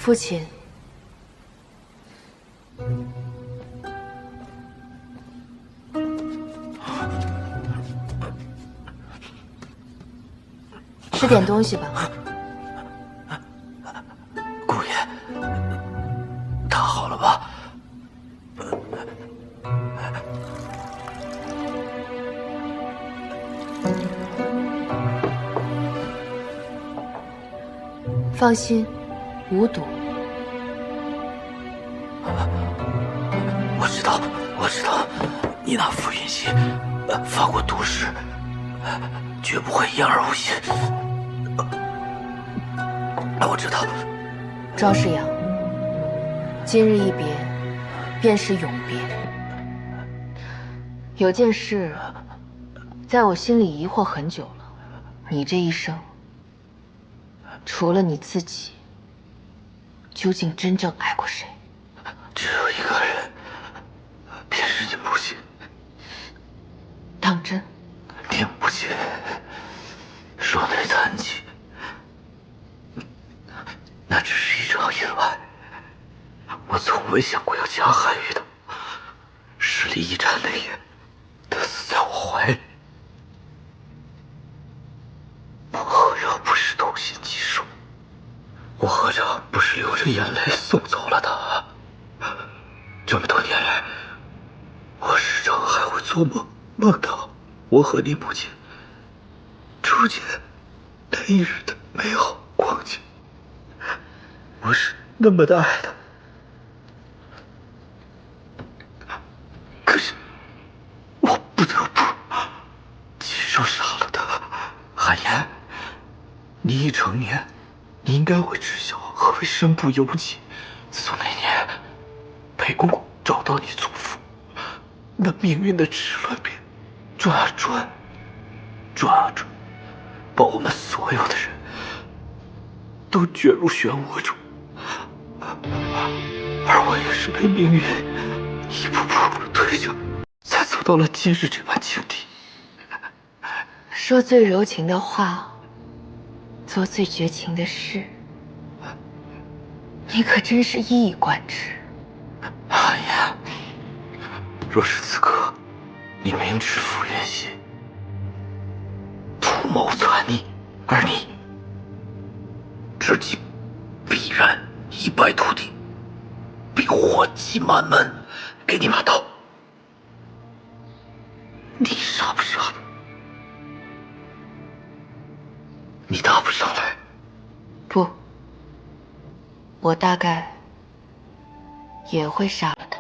父亲，吃点东西吧。姑爷，他好了吧？放心，无毒。我知道，你那复印系发过毒誓，绝不会言而无信。我知道。庄世阳，今日一别，便是永别。有件事，在我心里疑惑很久了。你这一生，除了你自己，究竟真正爱过谁？只有一个人，便是你母亲。当真？你母亲说那残疾，那只是一场意外。我从未想过要加害于她。视力一眨那夜，她死在我怀里。我何尝不是痛心疾首？我何尝不是流着眼泪送走了她？这么多年来，我时常还会做梦，梦到我和你母亲初见那一日的美好光景。我是那么的爱她，可是我不得不亲手杀了她。韩言，你已成年，你应该会知晓何为身不由己。自从那年裴公公找到你祖父，那命运的齿轮便转啊转，转啊转，把我们所有的人都卷入漩涡中。而我也是被命运一步步推着，才走到了今日这般境地。说最柔情的话，做最绝情的事，你可真是一以贯之。韩言，若是此刻你明知傅元熙图谋篡逆，而你知其必然一败涂地，并祸迹满门，给你把刀，你杀不杀的？你答不上来。不，我大概也会杀了他，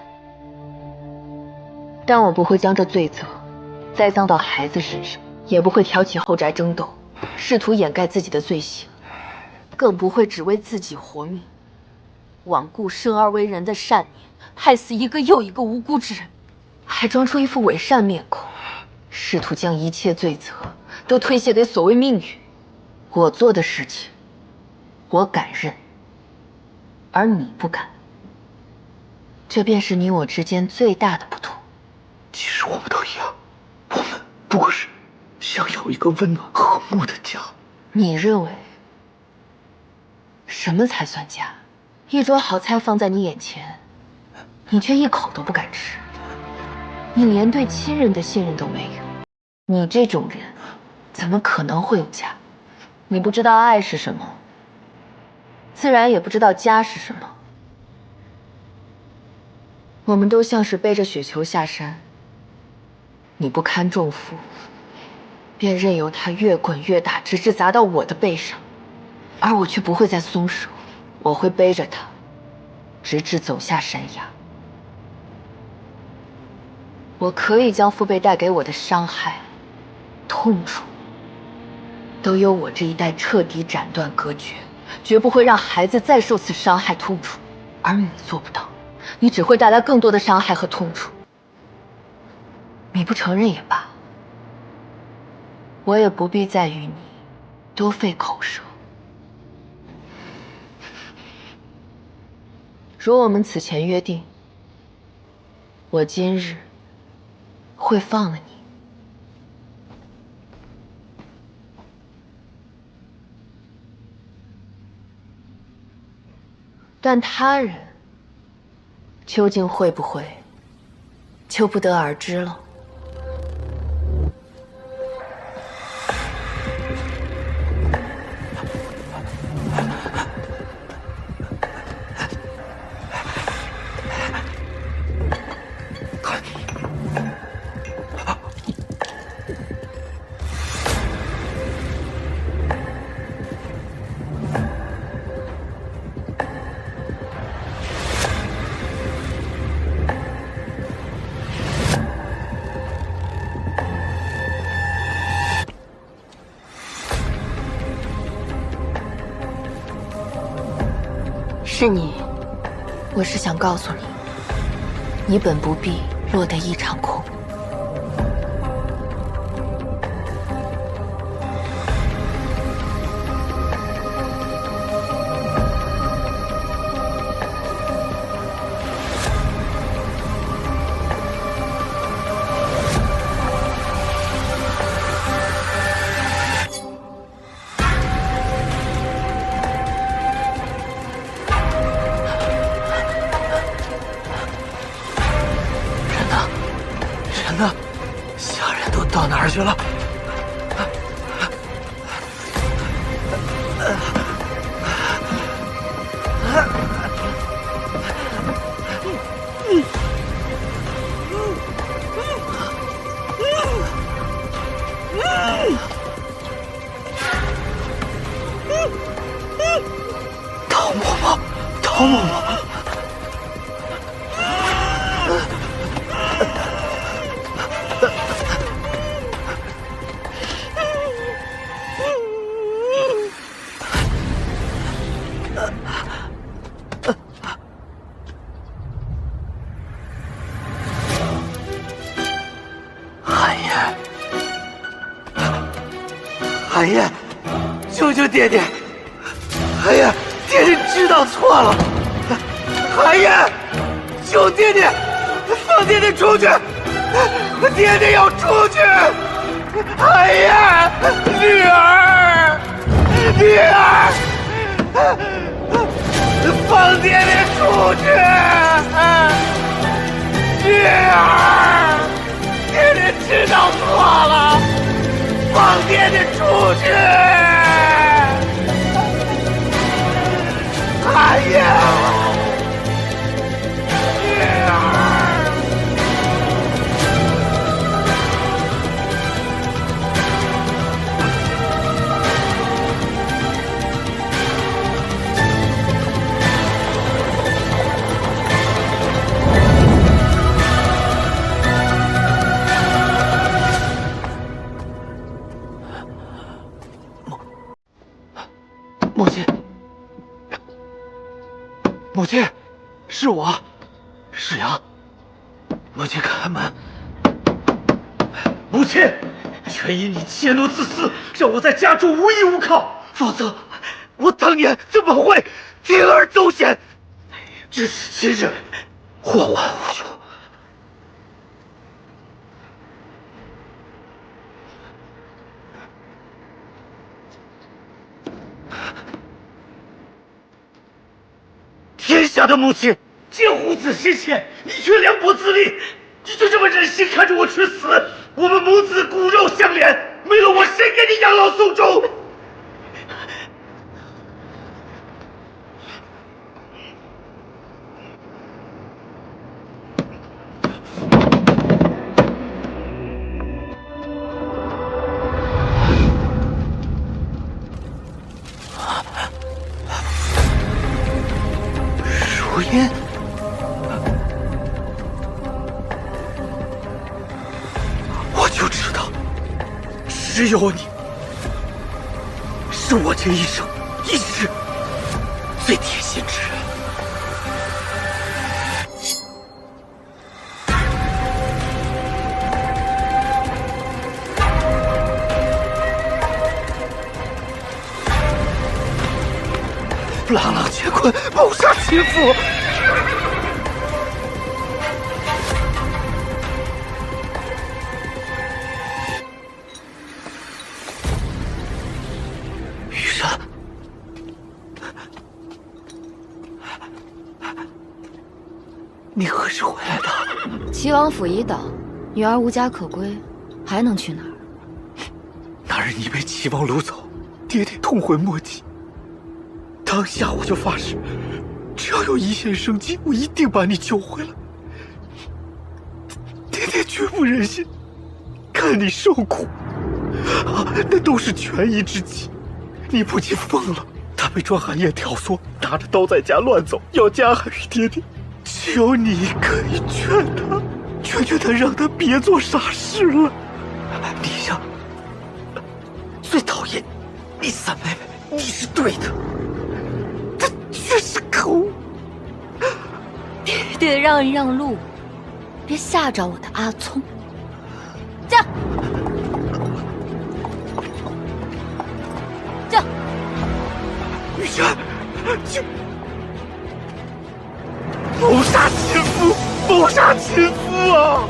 但我不会将这罪责栽赃到孩子身上，也不会挑起后宅争斗，试图掩盖自己的罪行，更不会只为自己活命，罔顾生而为人的善念，害死一个又一个无辜之人，还装出一副伪善面孔，试图将一切罪责都推卸给所谓命运。我做的事情，我敢认，而你不敢，这便是你我之间最大的不同。其实我们都一样，我们不过是想要一个温暖和睦的家。你认为什么才算家？一桌好菜放在你眼前，你却一口都不敢吃，你连对亲人的信任都没有。你这种人，怎么可能会有家？你不知道爱是什么，自然也不知道家是什么。我们都像是背着雪球下山，你不堪重负，便任由它越滚越大，直至砸到我的背上，而我却不会再松手，我会背着它，直至走下山崖。我可以将父辈带给我的伤害、痛楚，都由我这一代彻底斩断隔绝，绝不会让孩子再受此伤害痛楚。而你做不到，你只会带来更多的伤害和痛楚。你不承认也罢，我也不必再与你多费口舌。如我们此前约定，我今日会放了你。但他人究竟会不会，就不得而知了。是你，我是想告诉你，你本不必落得一场空。人呢？下人都到哪儿去了？陶嬷嬷，陶嬷嬷。寒烟，求求爹爹！寒烟，爹爹知道错了。寒烟，求爹爹放爹爹出去！爹爹要出去！寒烟，女儿，女儿，放爹爹出去！女儿，爹爹知道错了。放爹爹出去！寒烟，女儿。母亲，母亲，是我，世阳。母亲开门。母亲，全因你怯懦自私，让我在家中无依无靠，否则我当年怎么会铤而走险？至今日祸患无穷。天下的母亲皆护子心切，你却凉薄自立，你就这么忍心看着我去死？我们母子骨肉相连，没了我谁给你养老送终？如烟，我就知道，只有你是我这一生一世最贴心之人。朗朗乾坤，谋杀亲父。雨山，何时回来的？齐王府已倒，女儿无家可归，还能去哪儿？那日你被齐王掳走，爹爹痛悔莫及。当下我就发誓，只要有一线生机，我一定把你救回来。爹爹绝不忍心看你受苦，那都是权宜之计。你父亲疯了，他被庄寒夜挑唆，拿着刀在家乱走，要加害于爹爹。只有你可以劝他，让他别做傻事了。你想，最讨厌你三妹妹，你是对的，她却是可恶。爹让一让路，别吓着我的阿聪。驾！驾！雨山，就谋杀亲夫，谋杀亲夫啊！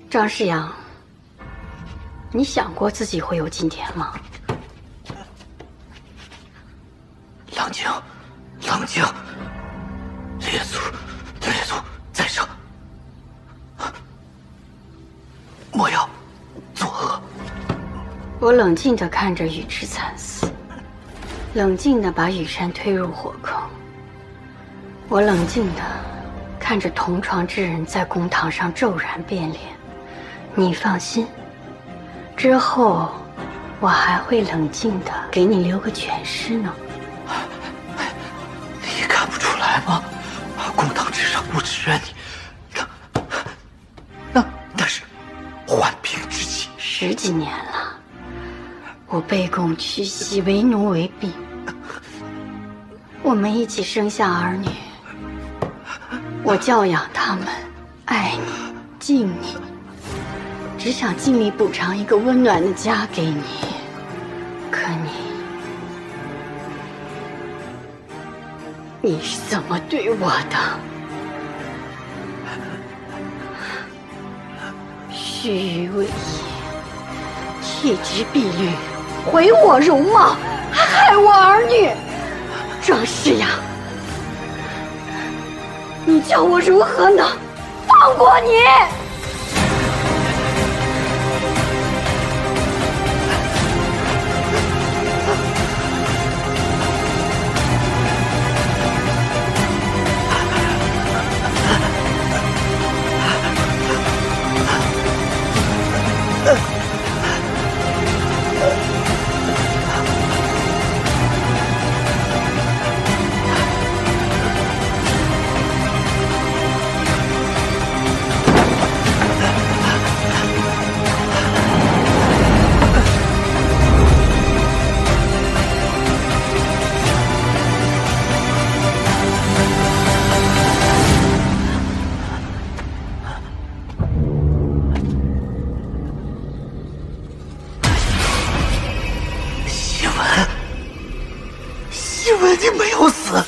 张世阳，你想过自己会有今天吗？冷静，冷静，列祖在上，莫要作恶。我冷静地看着雨之惨死，冷静地把雨山推入火坑。我冷静地看着同床之人在公堂上骤然变脸。你放心，之后我还会冷静地给你留个全尸呢。你看不出来吗？公堂之上不只怨你，那是缓兵之计。10几年了，我卑躬屈膝，为奴为婢，我们一起生下儿女，我教养他们，爱你，敬你。只想尽力补偿一个温暖的家给你，可你是怎么对我的？虚与委蛇，弃之敝履，毁我容貌，还害我儿女。庄世阳，你叫我如何能放过你？希文，你没有死。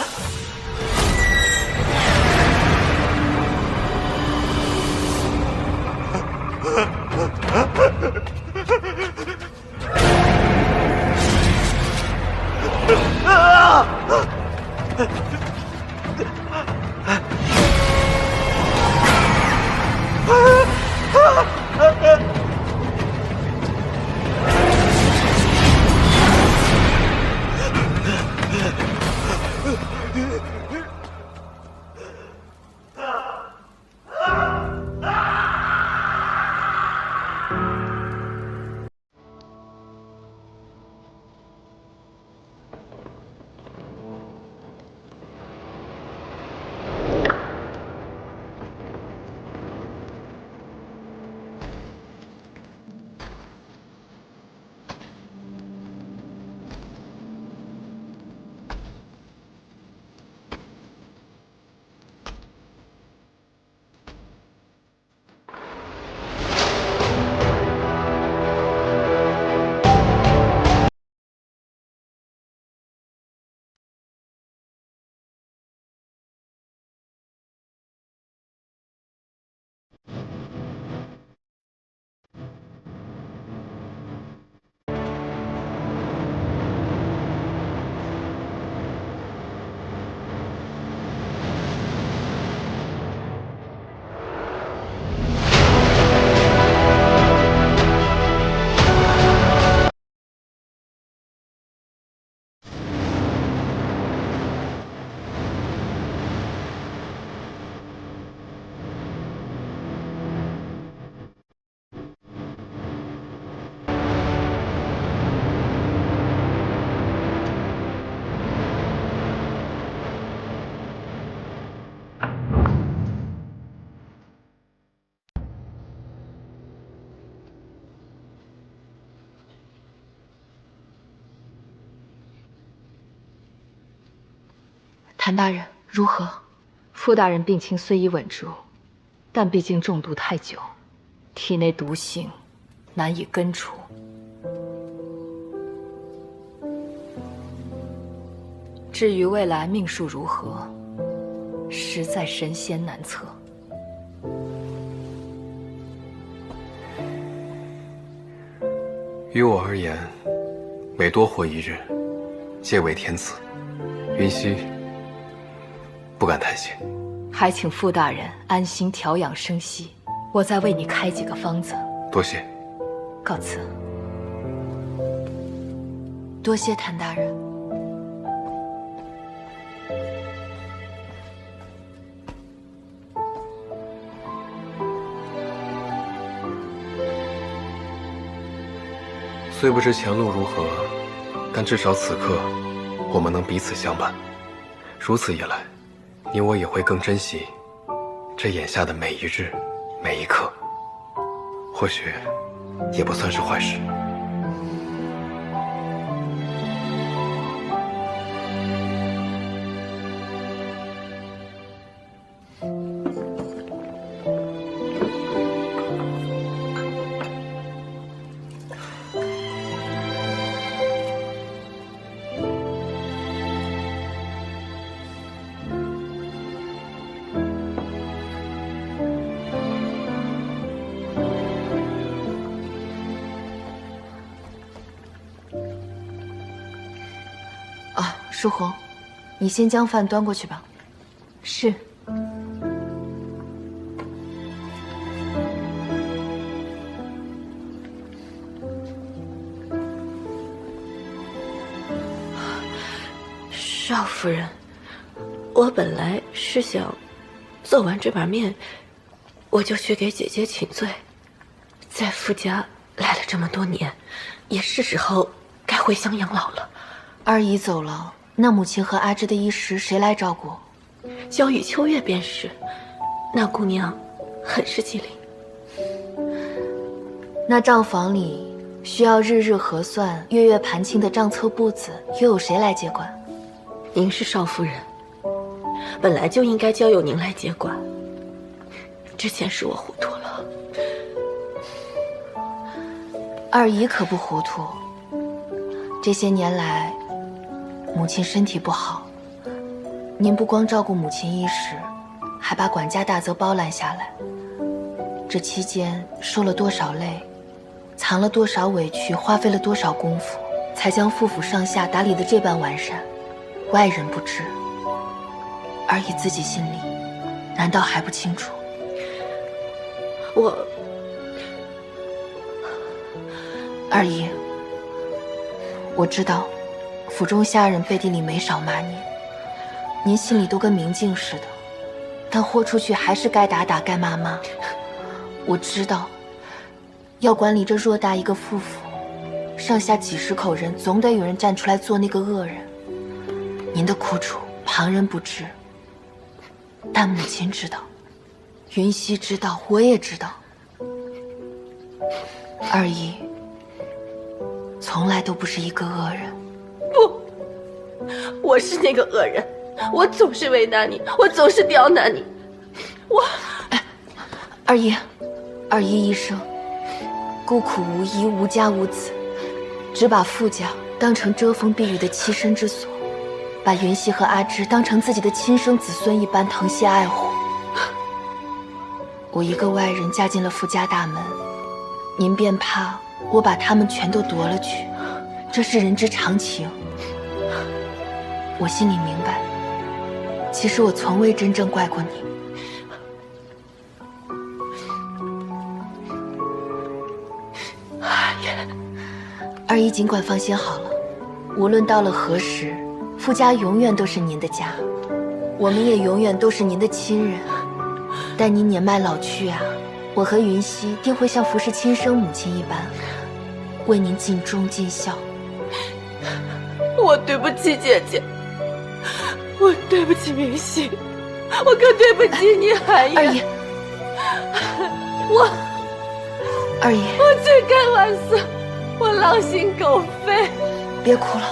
谭大人如何？傅大人病情虽已稳住，但毕竟中毒太久，体内毒性难以根除。至于未来命数如何，实在神仙难测。于我而言，每多活一日，皆为天赐。云溪不敢贪心，还请傅大人安心调养生息，我再为你开几个方子。多谢。告辞。多谢谭大人。虽不知前路如何，但至少此刻我们能彼此相伴。如此一来，你我也会更珍惜这眼下的每一日每一刻，或许也不算是坏事。舒红，你先将饭端过去吧。是。少夫人，我本来是想做完这碗面，我就去给姐姐请罪。在傅家来了这么多年，也是时候该回乡养老了。二姨走了，那母亲和阿芝的衣食谁来照顾？交与秋月便是。那姑娘很是机灵。那账房里需要日日核算、月月盘清的账册簿子，又有谁来接管？您是少夫人，本来就应该交由您来接管。之前是我糊涂了。二姨可不糊涂。这些年来，母亲身体不好，您不光照顾母亲衣食，还把管家大责包揽下来。这期间受了多少累，藏了多少委屈，花费了多少功夫，才将傅府上下打理得这般完善，外人不知，二姨自己心里难道还不清楚？二姨，我知道府中下人背地里没少骂您心里都跟明镜似的，但豁出去还是该打打该骂骂。我知道要管理这偌大一个傅府，上下几十口人，总得有人站出来做那个恶人。您的苦楚旁人不知，但母亲知道，云溪知道，我也知道。二姨从来都不是一个恶人。不，我是那个恶人，我总是为难你，我总是刁难你，二姨一生孤苦无依，无家无子，只把傅家当成遮风避雨的栖身之所，把云溪和阿芝当成自己的亲生子孙一般疼惜爱护。我一个外人嫁进了傅家大门，您便怕我把他们全都夺了去，这是人之常情。我心里明白，其实我从未真正怪过你。二姨尽管放心好了，无论到了何时，傅家永远都是您的家，我们也永远都是您的亲人。待您年迈老去啊，我和云溪定会像服侍亲生母亲一般，为您尽忠尽孝。我对不起姐姐，我对不起云溪，我更对不起你寒烟。二姨，我罪该万死，我狼心狗肺。别哭了。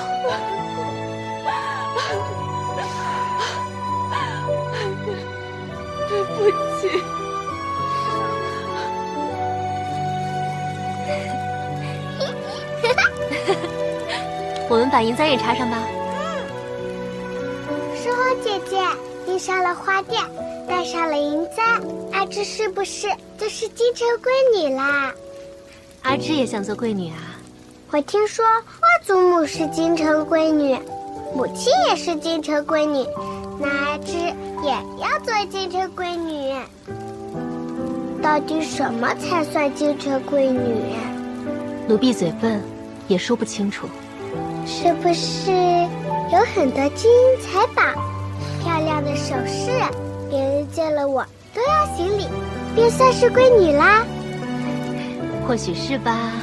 们把银簪也插上吧。诗红姐姐盯上了花店，戴上了银簪，阿芝是不是就是京城闺女啦？阿芝也想做贵女啊？我听说外祖母是京城闺女，母亲也是京城闺女，那阿芝也要做京城闺女。到底什么才算京城闺女？奴婢嘴笨，也说不清楚。是不是有很多金银财宝、漂亮的首饰，别人见了我都要行礼，便算是闺女啦？或许是吧。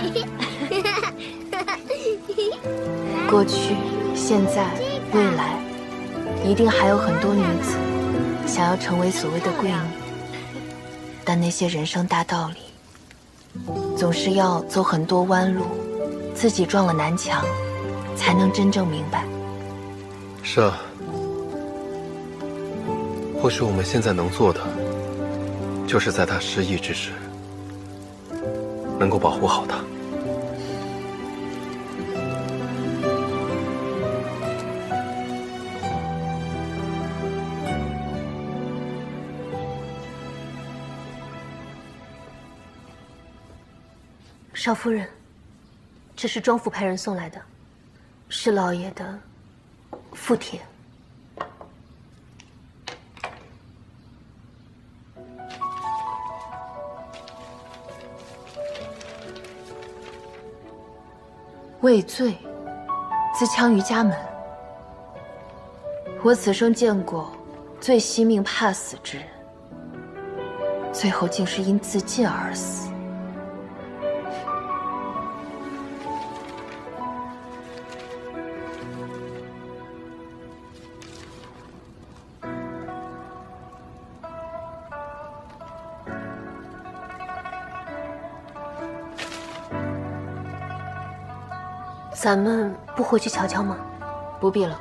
过去、现在、未来，一定还有很多女子想要成为所谓的闺女，但那些人生大道理，总是要走很多弯路，自己撞了南墙，才能真正明白。是啊，或许我们现在能做的，就是在他失忆之时，能够保护好他。少夫人，这是庄府派人送来的，是老爷的附帖。畏罪，自强于家门。我此生见过最惜命怕死之人，最后竟是因自尽而死。咱们不回去瞧瞧吗？不必了，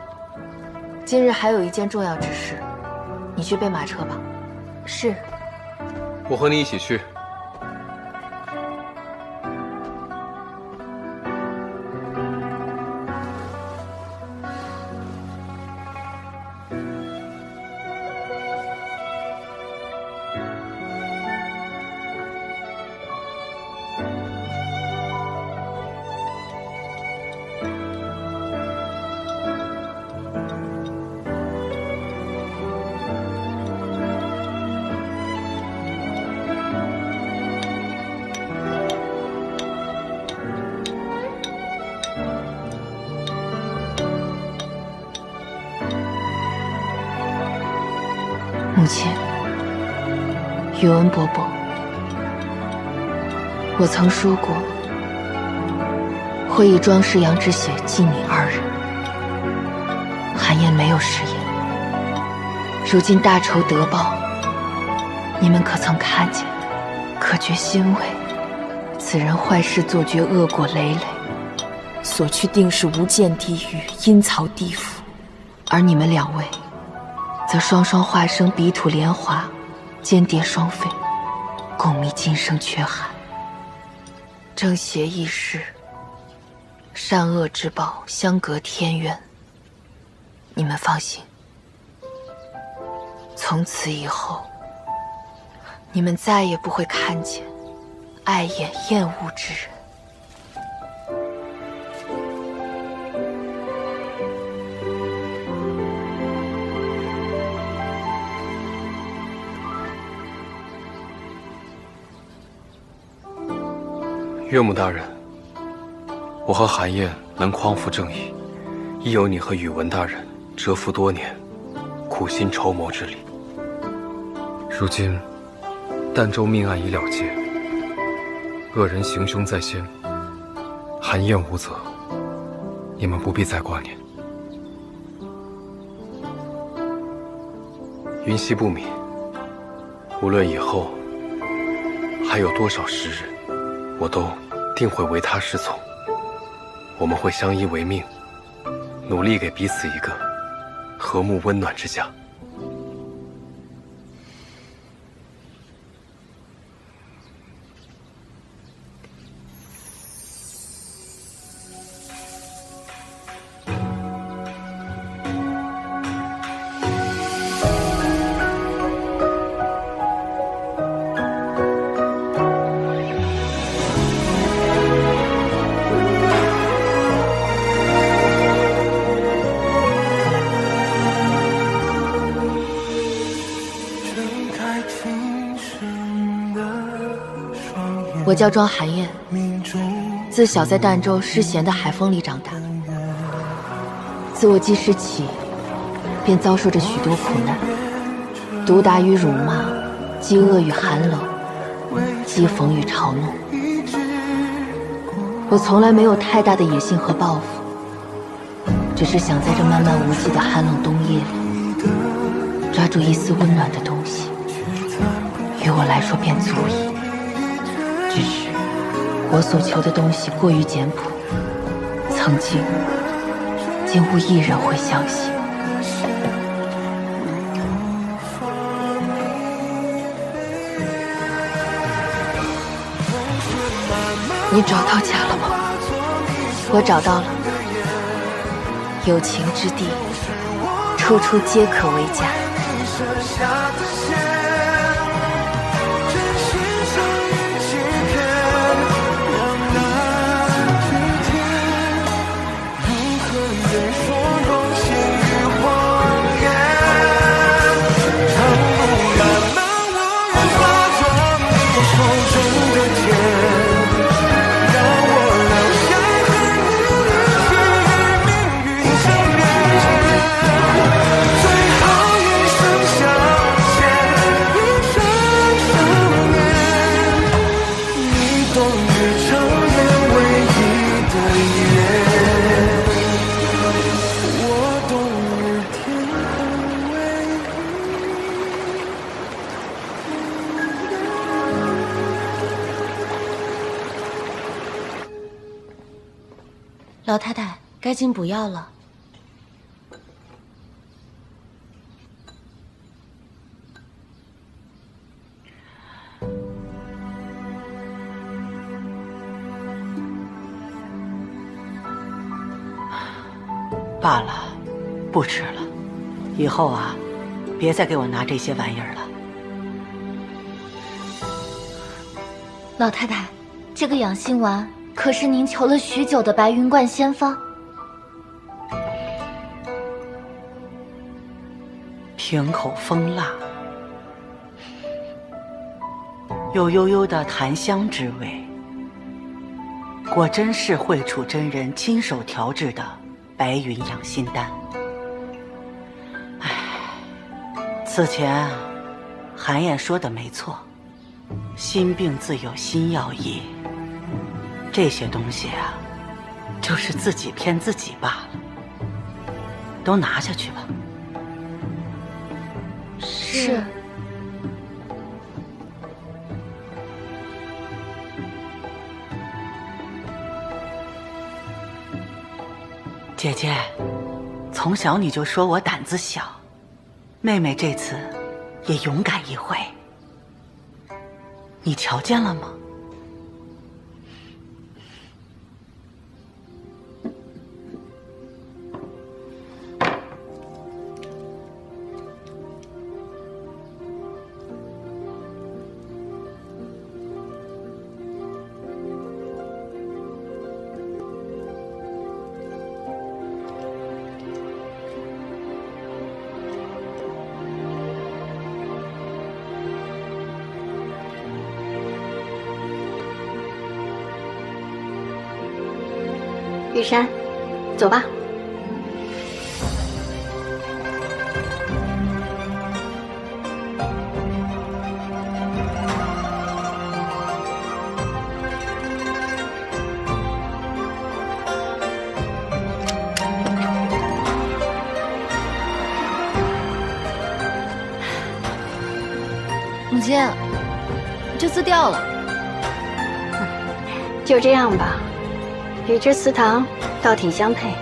今日还有一件重要之事，你去备马车吧。是。我和你一起去。母亲，宇文伯伯，我曾说过，会以庄世阳之血祭你二人。韩燕没有食言。如今大仇得报，你们可曾看见？可觉欣慰。此人坏事做绝，恶果累累，所去定是无间地狱、阴曹地府。而你们两位，则双双化生彼土莲华，间谍双飞，共觅今生缺憾。正邪易世，善恶之报相隔天渊。你们放心，从此以后，你们再也不会看见碍眼厌恶之人。岳母大人，我和韩燕能匡扶正义，亦有你和宇文大人蛰伏多年、苦心筹谋之力。如今，儋州命案已了结，恶人行凶在先，韩燕无责，你们不必再挂念。云溪不泯，无论以后还有多少时日，我都定会为他侍从。我们会相依为命，努力给彼此一个和睦温暖之家。我叫庄寒燕，自小在儋州诗咸的海风里长大。自我记事起，便遭受着许多苦难，毒打与辱骂，饥饿与寒冷，讥讽与嘲弄。我从来没有太大的野心和抱负，只是想在这漫漫无际的寒冷冬夜里，抓住一丝温暖的东西，于我来说便足矣。只是我所求的东西过于简朴，曾经竟无一人会相信。你找到家了吗？我找到了。有情之地，处处皆可为家。老太太，该进补药了。罢了，不吃了。以后啊，别再给我拿这些玩意儿了。老太太，这个养心丸可是您求了许久的白云观仙方。瓶口风辣，有悠悠的檀香之味，果真是慧楚真人亲手调制的白云养心丹。唉，此前韩燕说的没错，心病自有心药医。这些东西啊，就是自己骗自己罢了。都拿下去吧。是。姐姐，从小你就说我胆子小，妹妹这次也勇敢一回，你瞧见了吗？玉山，走吧。母亲，这次掉了。就这样吧。与之祠堂倒挺相配。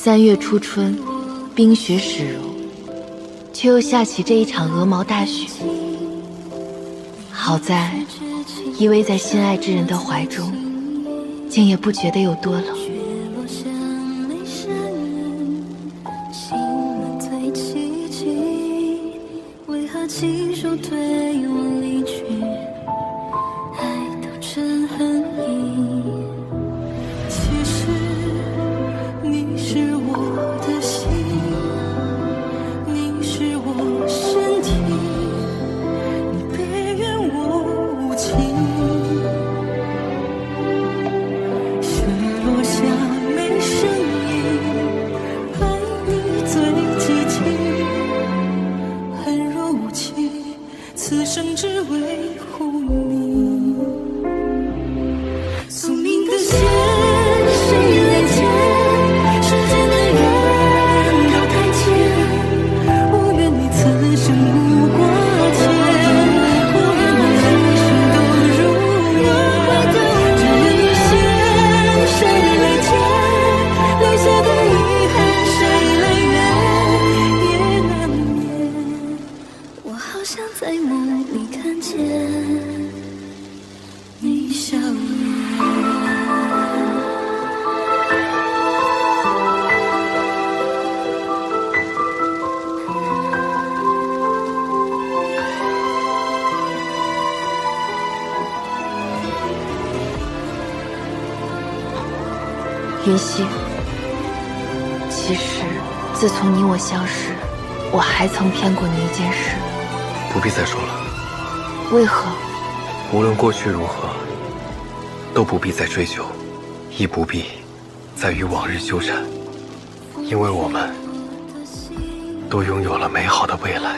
3月初春，冰雪始融，却又下起这一场鹅毛大雪。好在依偎在心爱之人的怀中，竟也不觉得有多冷。亲手推我离去，爱都成恨意。其实你是我的心，你是我身体，你别怨我无情。雪落下没声音，爱你最激情。此生只为护你，宿命的线谁来牵？世间的缘都太浅，我愿你此生无挂牵，我愿你一生都如愿。只愿线谁来牵？留下的遗憾谁来圆？也难免，我好想在梦里看见你笑颜。云溪，其实自从你我相识，我还曾骗过你一件事。不必再说了。为何？无论过去如何，都不必再追究，亦不必再与往日纠缠，因为我们都拥有了美好的未来。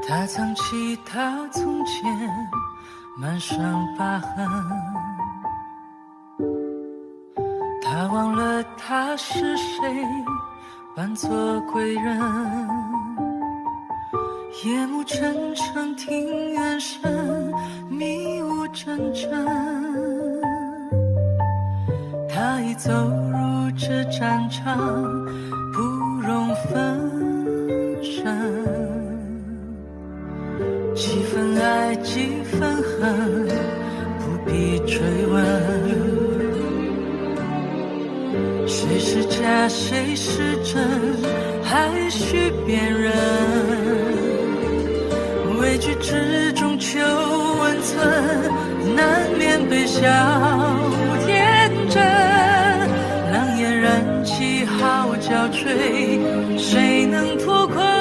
他藏起他从前满身疤痕，他忘了他是谁，扮作归人。夜幕沉沉听远声，迷雾阵阵。他已走入这战场，不容分身。几分爱几分恨，不必追问，谁是假谁是真，还需辨认。畏惧之中求温存，难免被笑天真。狼烟燃起号角吹，谁能脱困？